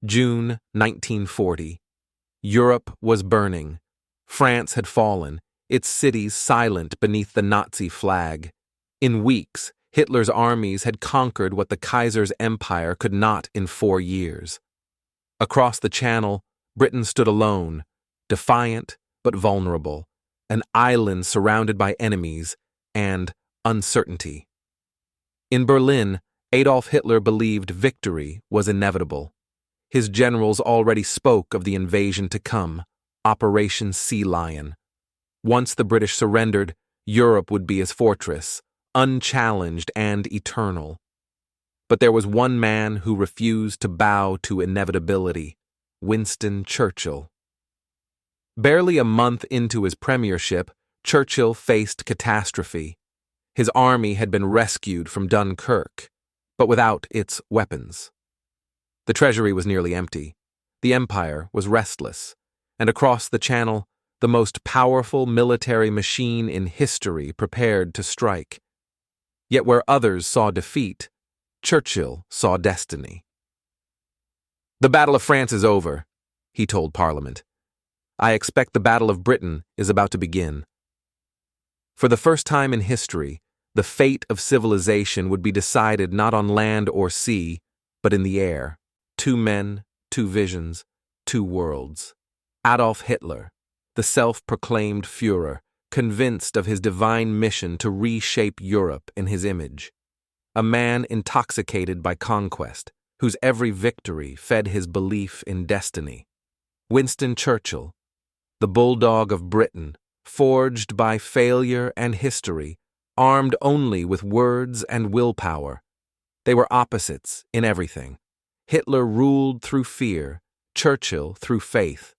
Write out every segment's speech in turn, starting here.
June 1940. Europe was burning. France had fallen, its cities silent beneath the Nazi flag. In weeks, Hitler's armies had conquered what the Kaiser's empire could not in 4 years. Across the Channel, Britain stood alone, defiant but vulnerable, an island surrounded by enemies and uncertainty. In Berlin, Adolf Hitler believed victory was inevitable. His generals already spoke of the invasion to come, Operation Sea Lion. Once the British surrendered, Europe would be his fortress, unchallenged and eternal. But there was one man who refused to bow to inevitability: Winston Churchill. Barely a month into his premiership, Churchill faced catastrophe. His army had been rescued from Dunkirk, but without its weapons. The treasury was nearly empty. The empire was restless, and across the Channel, the most powerful military machine in history prepared to strike. Yet where others saw defeat, Churchill saw destiny. "The Battle of France is over," he told Parliament. "I expect the Battle of Britain is about to begin." For the first time in history, the fate of civilization would be decided not on land or sea, but in the air. 2 men, 2 visions, 2 worlds. Adolf Hitler, the self-proclaimed Führer, convinced of his divine mission to reshape Europe in his image. A man intoxicated by conquest, whose every victory fed his belief in destiny. Winston Churchill, the bulldog of Britain, forged by failure and history, armed only with words and willpower. They were opposites in everything. Hitler ruled through fear, Churchill through faith.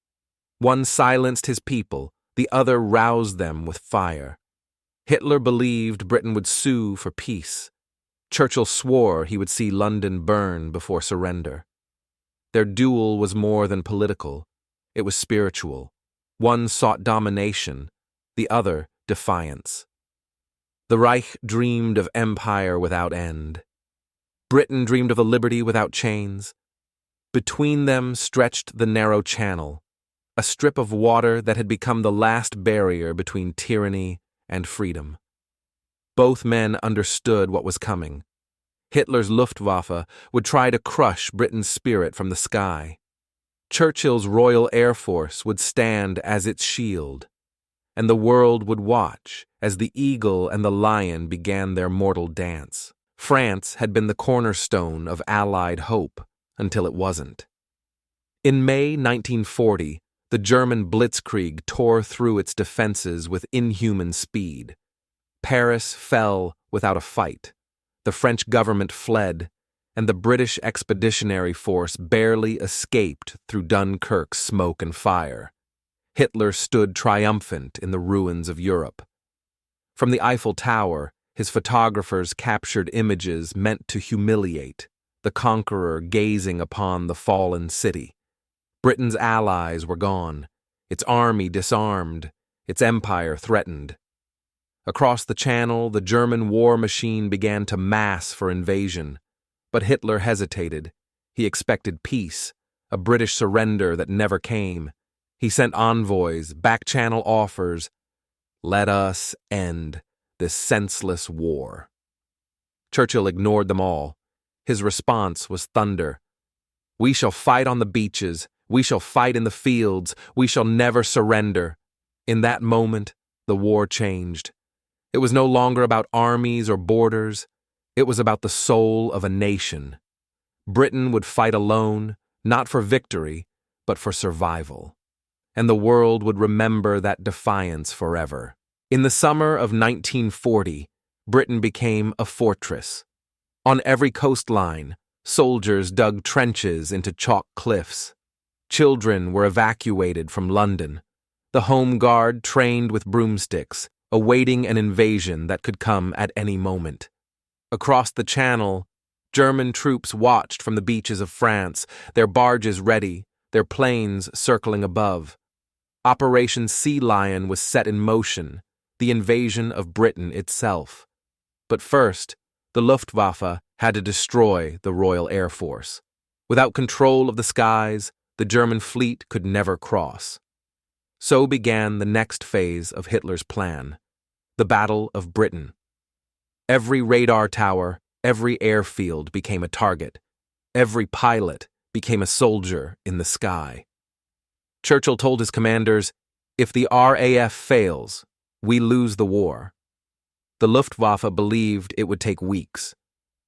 One silenced his people, the other roused them with fire. Hitler believed Britain would sue for peace. Churchill swore he would see London burn before surrender. Their duel was more than political. It was spiritual. One sought domination, the other defiance. The Reich dreamed of empire without end. Britain dreamed of a liberty without chains. Between them stretched the narrow Channel, a strip of water that had become the last barrier between tyranny and freedom. Both men understood what was coming. Hitler's Luftwaffe would try to crush Britain's spirit from the sky. Churchill's Royal Air Force would stand as its shield, and the world would watch as the eagle and the lion began their mortal dance. France had been the cornerstone of Allied hope until it wasn't. In May 1940, the German Blitzkrieg tore through its defenses with inhuman speed. Paris fell without a fight. The French government fled, and the British Expeditionary Force barely escaped through Dunkirk's smoke and fire. Hitler stood triumphant in the ruins of Europe. From the Eiffel Tower, his photographers captured images meant to humiliate, the conqueror gazing upon the fallen city. Britain's allies were gone, its army disarmed, its empire threatened. Across the Channel, the German war machine began to mass for invasion. But Hitler hesitated. He expected peace, a British surrender that never came. He sent envoys, back-channel offers. "Let us end this senseless war." Churchill ignored them all. His response was thunder. "We shall fight on the beaches. We shall fight in the fields. We shall never surrender." In that moment, the war changed. It was no longer about armies or borders. It was about the soul of a nation. Britain would fight alone, not for victory, but for survival. And the world would remember that defiance forever. In the summer of 1940, Britain became a fortress. On every coastline, soldiers dug trenches into chalk cliffs. Children were evacuated from London. The Home Guard trained with broomsticks, awaiting an invasion that could come at any moment. Across the Channel, German troops watched from the beaches of France, their barges ready, their planes circling above. Operation Sea Lion was set in motion, the invasion of Britain itself. But first, the Luftwaffe had to destroy the Royal Air Force. Without control of the skies, the German fleet could never cross. So began the next phase of Hitler's plan, the Battle of Britain. Every radar tower, every airfield became a target. Every pilot became a soldier in the sky. Churchill told his commanders, "If the RAF fails, we lose the war." The Luftwaffe believed it would take weeks.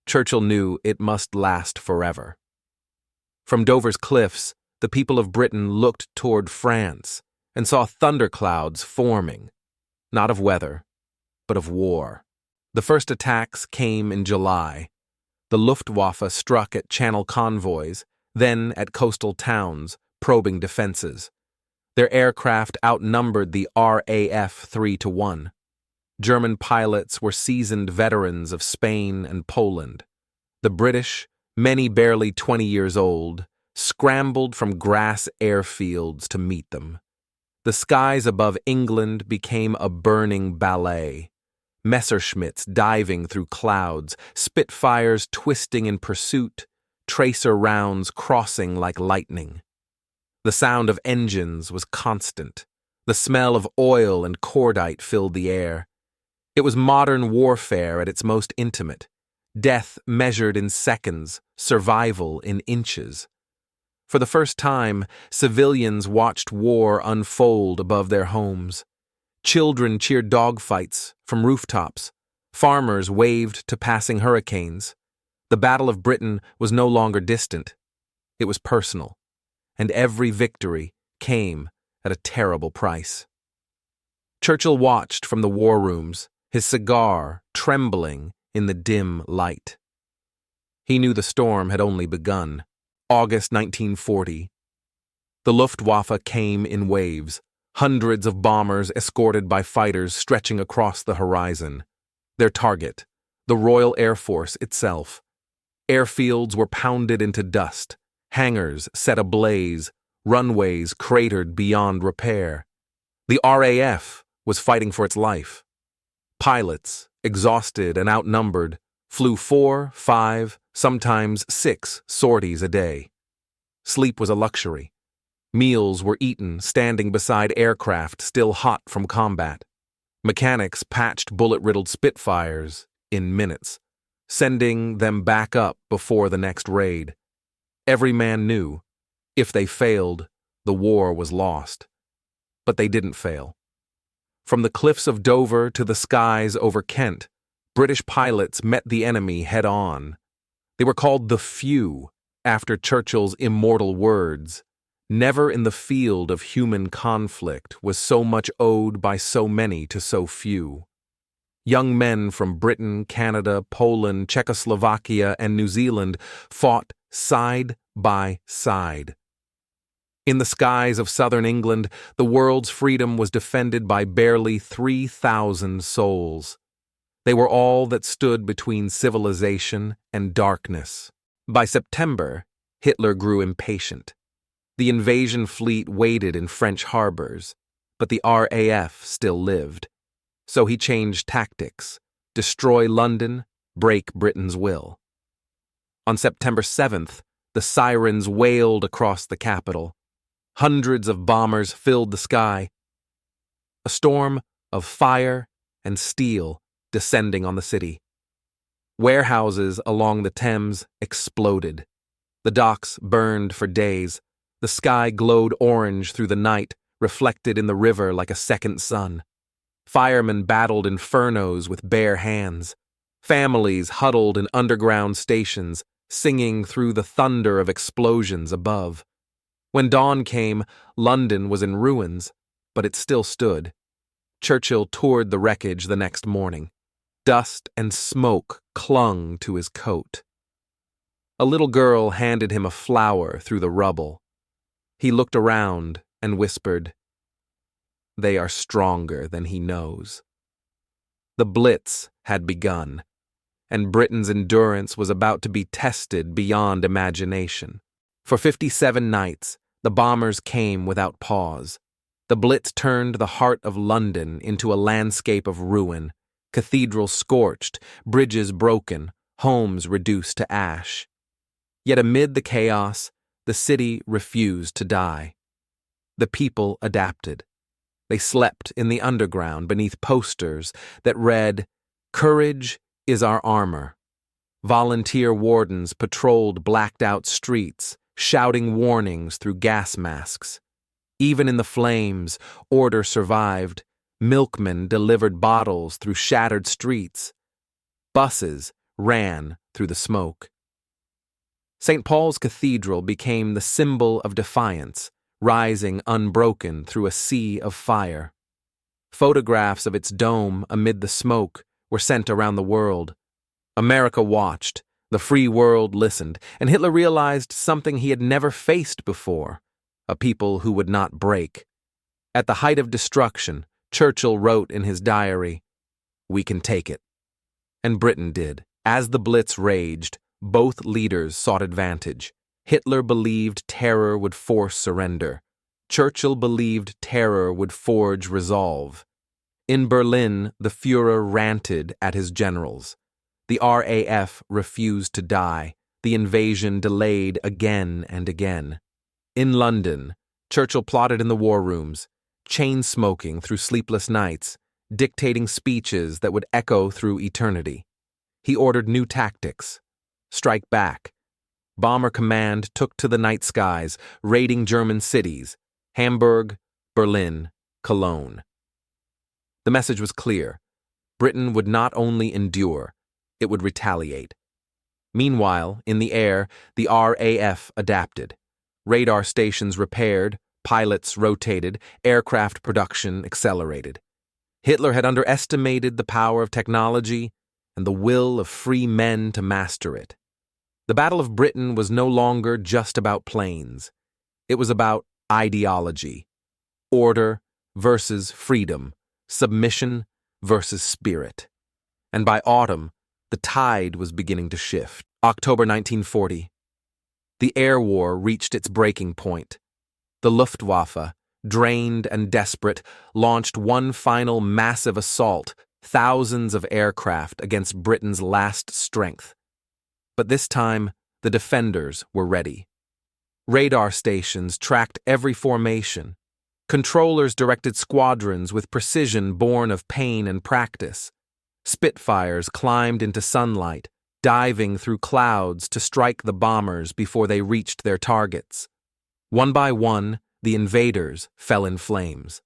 Churchill knew it must last forever. From Dover's cliffs, the people of Britain looked toward France and saw thunderclouds forming, not of weather, but of war. The first attacks came in July. The Luftwaffe struck at Channel convoys, then at coastal towns, probing defenses. Their aircraft outnumbered the RAF 3-1. German pilots were seasoned veterans of Spain and Poland. The British, many barely 20 years old, scrambled from grass airfields to meet them. The skies above England became a burning ballet. Messerschmitts diving through clouds, Spitfires twisting in pursuit, tracer rounds crossing like lightning. The sound of engines was constant. The smell of oil and cordite filled the air. It was modern warfare at its most intimate. Death measured in seconds, survival in inches. For the first time, civilians watched war unfold above their homes. Children cheered dogfights from rooftops. Farmers waved to passing hurricanes. The Battle of Britain was no longer distant. It was personal, and every victory came at a terrible price. Churchill watched from the war rooms, his cigar trembling in the dim light. He knew the storm had only begun. August 1940. The Luftwaffe came in waves, hundreds of bombers escorted by fighters stretching across the horizon. Their target, the Royal Air Force itself. Airfields were pounded into dust, hangars set ablaze, runways cratered beyond repair. The RAF was fighting for its life. Pilots, exhausted and outnumbered, flew 4, 5, sometimes 6 sorties a day. Sleep was a luxury. Meals were eaten standing beside aircraft still hot from combat. Mechanics patched bullet-riddled Spitfires in minutes, sending them back up before the next raid. Every man knew, if they failed, the war was lost. But they didn't fail. From the cliffs of Dover to the skies over Kent, British pilots met the enemy head-on. They were called the Few, after Churchill's immortal words. Never in the field of human conflict was so much owed by so many to so few. Young men from Britain, Canada, Poland, Czechoslovakia, and New Zealand fought side by side. In the skies of southern England, the world's freedom was defended by barely 3,000 souls. They were all that stood between civilization and darkness. By September, Hitler grew impatient. The invasion fleet waited in French harbors, but the RAF still lived. So he changed tactics: destroy London, break Britain's will. On September 7th, the sirens wailed across the capital. Hundreds of bombers filled the sky. A storm of fire and steel descending on the city. Warehouses along the Thames exploded. The docks burned for days. The sky glowed orange through the night, reflected in the river like a second sun. Firemen battled infernos with bare hands. Families huddled in underground stations, singing through the thunder of explosions above. When dawn came, London was in ruins, but it still stood. Churchill toured the wreckage the next morning. Dust and smoke clung to his coat. A little girl handed him a flower through the rubble. He looked around and whispered, "They are stronger than he knows." The Blitz had begun, and Britain's endurance was about to be tested beyond imagination. For 57 nights, the bombers came without pause. The Blitz turned the heart of London into a landscape of ruin, cathedrals scorched, bridges broken, homes reduced to ash. Yet amid the chaos, the city refused to die. The people adapted. They slept in the underground beneath posters that read, "Courage is our armor." Volunteer wardens patrolled blacked-out streets, shouting warnings through gas masks. Even in the flames, order survived. Milkmen delivered bottles through shattered streets. Buses ran through the smoke. St. Paul's Cathedral became the symbol of defiance, rising unbroken through a sea of fire. Photographs of its dome amid the smoke were sent around the world. America watched, the free world listened, and Hitler realized something he had never faced before: a people who would not break. At the height of destruction, Churchill wrote in his diary, "We can take it." And Britain did. As the Blitz raged, both leaders sought advantage. Hitler believed terror would force surrender. Churchill believed terror would forge resolve. In Berlin, the Führer ranted at his generals. The RAF refused to die. The invasion delayed again and again. In London, Churchill plotted in the war rooms, chain-smoking through sleepless nights, dictating speeches that would echo through eternity. He ordered new tactics. Strike back. Bomber Command took to the night skies, raiding German cities: Hamburg, Berlin, Cologne. The message was clear. Britain would not only endure, it would retaliate. Meanwhile, in the air, the RAF adapted. Radar stations repaired, pilots rotated, aircraft production accelerated. Hitler had underestimated the power of technology and the will of free men to master it. The Battle of Britain was no longer just about planes. It was about ideology. Order versus freedom. Submission versus spirit. And by autumn, the tide was beginning to shift. October 1940. The air war reached its breaking point. The Luftwaffe, drained and desperate, launched one final massive assault, thousands of aircraft against Britain's last strength. But this time, the defenders were ready. Radar stations tracked every formation. Controllers directed squadrons with precision born of pain and practice. Spitfires climbed into sunlight, diving through clouds to strike the bombers before they reached their targets. One by one, the invaders fell in flames.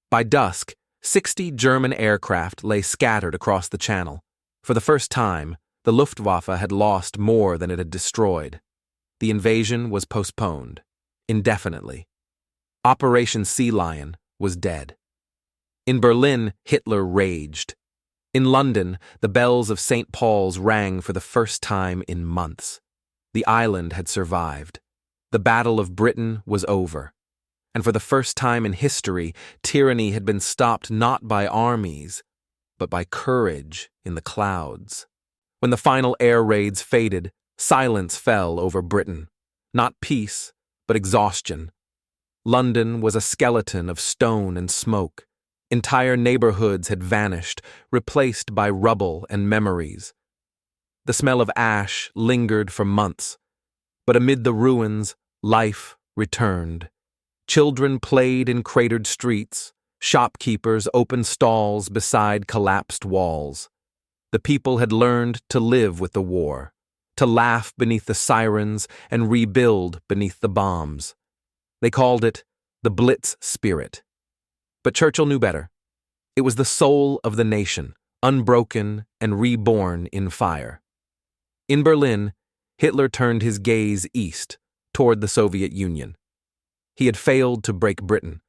By dusk, 60 German aircraft lay scattered across the channel. For the first time, the Luftwaffe had lost more than it had destroyed. The invasion was postponed, indefinitely. Operation Sea Lion was dead. In Berlin, Hitler raged. In London, the bells of St. Paul's rang for the first time in months. The island had survived. The Battle of Britain was over. And for the first time in history, tyranny had been stopped not by armies, but by courage in the clouds. When the final air raids faded, silence fell over Britain. Not peace, but exhaustion. London was a skeleton of stone and smoke. Entire neighborhoods had vanished, replaced by rubble and memories. The smell of ash lingered for months, but amid the ruins, life returned. Children played in cratered streets. Shopkeepers opened stalls beside collapsed walls. The people had learned to live with the war, to laugh beneath the sirens and rebuild beneath the bombs. They called it the Blitz spirit. But Churchill knew better. It was the soul of the nation, unbroken and reborn in fire. In Berlin, Hitler turned his gaze east, toward the Soviet Union. He had failed to break Britain.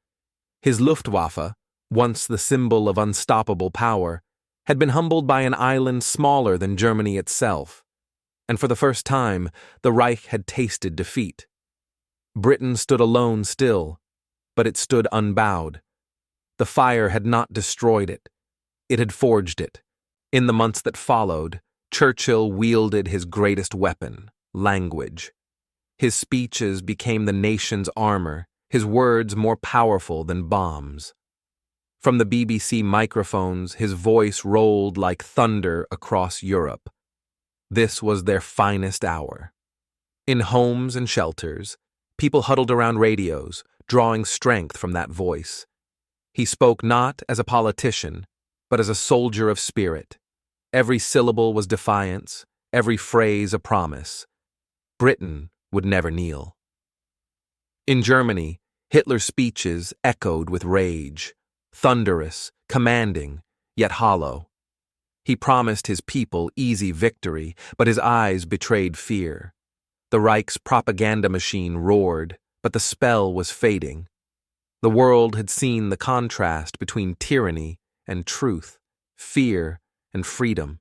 His Luftwaffe, once the symbol of unstoppable power, had been humbled by an island smaller than Germany itself. And for the first time, the Reich had tasted defeat. Britain stood alone still, but it stood unbowed. The fire had not destroyed it. It had forged it. In the months that followed, Churchill wielded his greatest weapon, language. His speeches became the nation's armor, his words more powerful than bombs. From the BBC microphones, his voice rolled like thunder across Europe. This was their finest hour. In homes and shelters, people huddled around radios, drawing strength from that voice. He spoke not as a politician, but as a soldier of spirit. Every syllable was defiance, every phrase a promise. Britain would never kneel. In Germany, Hitler's speeches echoed with rage, thunderous, commanding, yet hollow. He promised his people easy victory, but his eyes betrayed fear. The Reich's propaganda machine roared, but the spell was fading. The world had seen the contrast between tyranny and truth, fear and freedom.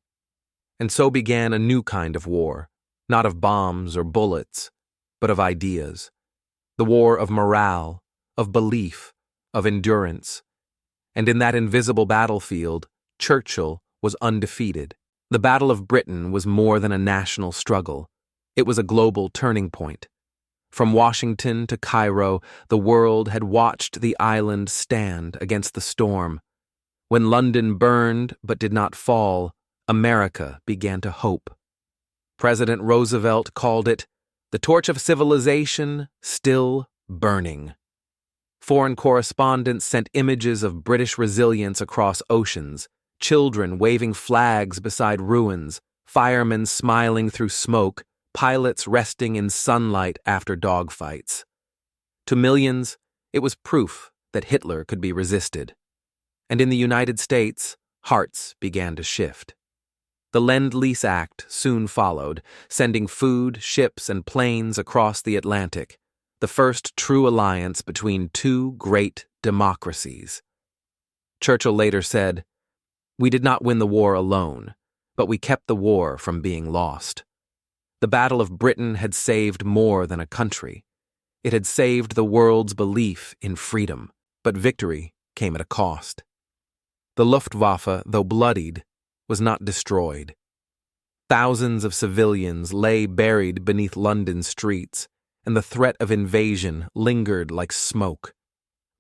And so began a new kind of war, not of bombs or bullets, but of ideas. The war of morale, of belief, of endurance. And in that invisible battlefield, Churchill was undefeated. The Battle of Britain was more than a national struggle. It was a global turning point. From Washington to Cairo, the world had watched the island stand against the storm. When London burned but did not fall, America began to hope. President Roosevelt called it the torch of civilization still burning. Foreign correspondents sent images of British resilience across oceans, children waving flags beside ruins, firemen smiling through smoke, pilots resting in sunlight after dogfights. To millions, it was proof that Hitler could be resisted. And in the United States, hearts began to shift. The Lend-Lease Act soon followed, sending food, ships, and planes across the Atlantic, the first true alliance between two great democracies. Churchill later said, "We did not win the war alone, but we kept the war from being lost." The Battle of Britain had saved more than a country. It had saved the world's belief in freedom, but victory came at a cost. The Luftwaffe, though bloodied, was not destroyed. Thousands of civilians lay buried beneath London streets, and the threat of invasion lingered like smoke.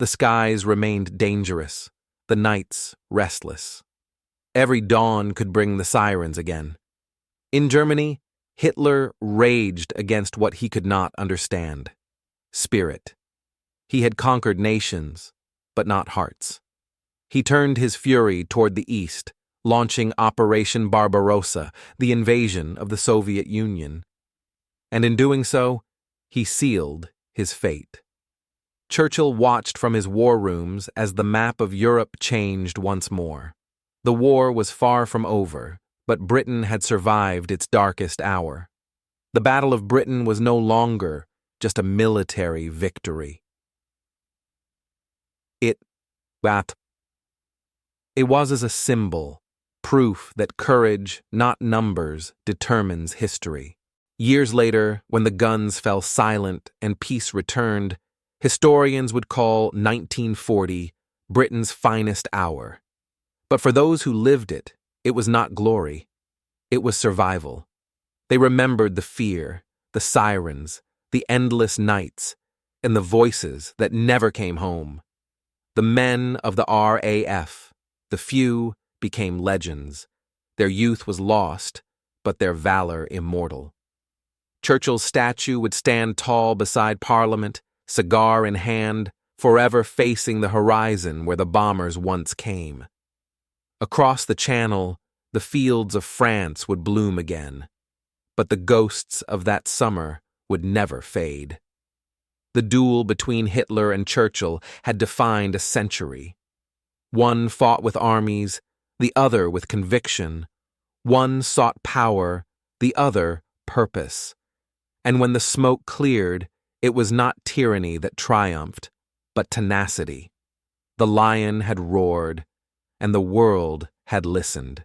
The skies remained dangerous, the nights restless. Every dawn could bring the sirens again. In Germany, Hitler raged against what he could not understand: spirit. He had conquered nations, but not hearts. He turned his fury toward the east, launching Operation Barbarossa, the invasion of the Soviet Union. And in doing so, he sealed his fate. Churchill watched from his war rooms as the map of Europe changed once more. The war was far from over, but Britain had survived its darkest hour. The Battle of Britain was no longer just a military victory. It was as a symbol, proof that courage, not numbers, determines history. Years later, when the guns fell silent and peace returned, historians would call 1940 Britain's finest hour. But for those who lived it, it was not glory. It was survival. They remembered the fear, the sirens, the endless nights, and the voices that never came home. The men of the RAF, the few, became legends. Their youth was lost, but their valor immortal. Churchill's statue would stand tall beside Parliament, cigar in hand, forever facing the horizon where the bombers once came. Across the Channel, the fields of France would bloom again, but the ghosts of that summer would never fade. The duel between Hitler and Churchill had defined a century. One fought with armies, the other with conviction. One sought power, the other purpose. And when the smoke cleared, it was not tyranny that triumphed, but tenacity. The lion had roared, and the world had listened.